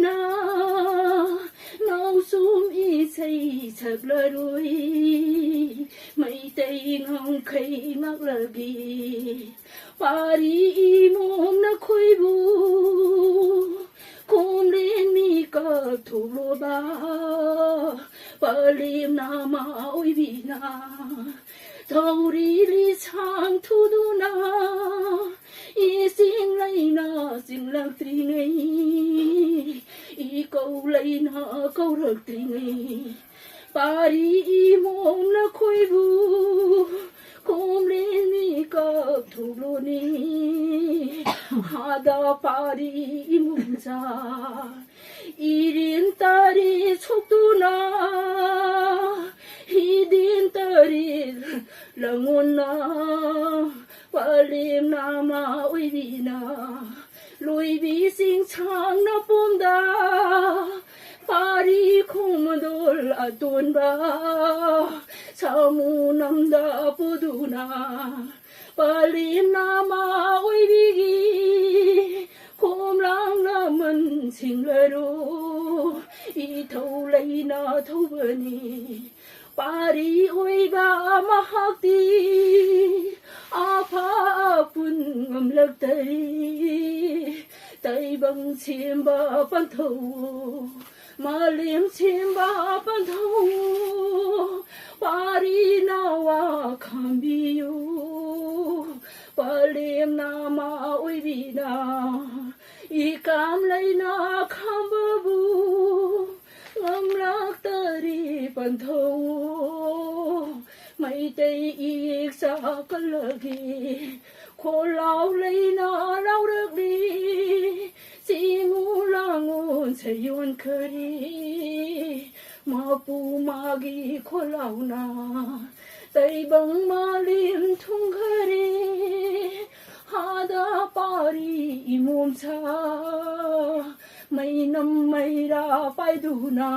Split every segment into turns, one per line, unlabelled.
na nau sum i say thật là đuôi mây tây ngang khay ngắc lagi pari mom na khoi bu kum lên mi ka thu lo ba palim na ma oi bi na thâu li sang thu du na i sing lai na sing lạc tri ngay i câu lai na câu lạc tri ngay pari mom na khoi bu kum lên mi ka thu lo ni hada pari mum sa irin tari chok tu na hidin tari langon na palim na ma oi bi na loi bi sing chang na pom da pari khom dol atun ba samu nam da pudu na palim na ma oi bi gi khom lang na man sing le ru i thâu lấy na thâu bani pari oi ba ma hak ti apa pun ngam lak tai bang chim ba pan thâu ma lim chim ba pan thâu pari na wa kham bi yu palim na ma oi bi na i kam lai na kham ba bu ngam lak tari pan thâu mây tây ik sa ka lagi khô lao lấy na lao được đi si ngu la ngun se yun khari ma pu ma gi khô lao na tây bang ma lim thung khari hada pari imum sa mây năm mây ra pai du na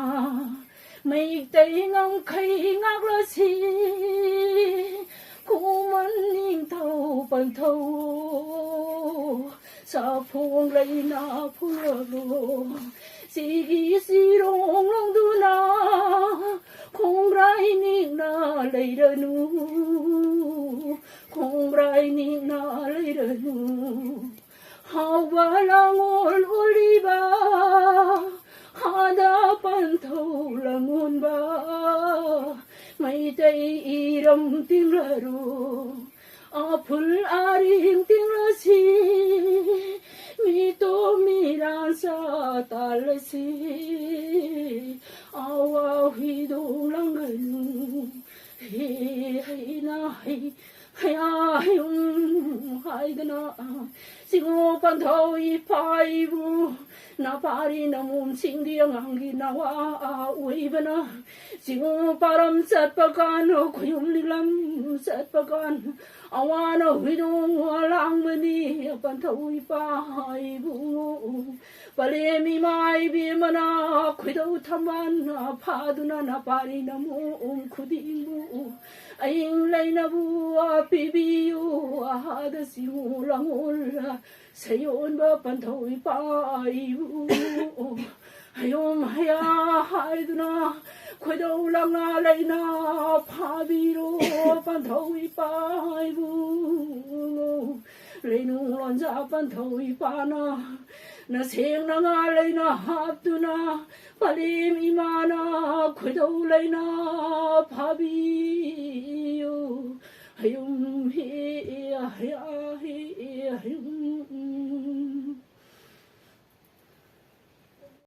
mây tây ngang khay ngak la si ku man ning thâu pan thâu sa phong lấy na phong lo si gi si rong long du na không rai ning na lấy ra nu không rai ning na lấy ra nu hao ba la ngol oliva hada pan thâu la ngun ba mây tây iram ting la ru apul aring ting la si mi to mi ran sa ta la si awa hi do lang nu he he na he hai hai gana singo pan thâu i pai bu na pari na mum sing dia ngangi na wa ui bana singo param sat pakan khuyum lilam sat pakan awana hidung lang mani pan thâu i pai bu pale mi mai bi mana khudau thaman phaduna na pari na mum khuding bu aing lai na bu pi bi yu ha da singo langol sayon ba pan thâu i pai bu ayom haya hai du na khoi đâu lang na lai na pha bi ro pan thâu i pai bu lai nu lon ja pan thâu i pa na seng na nga lai na hap tu na palim imana khoi đâu lai na pha bi yo ayom he ayom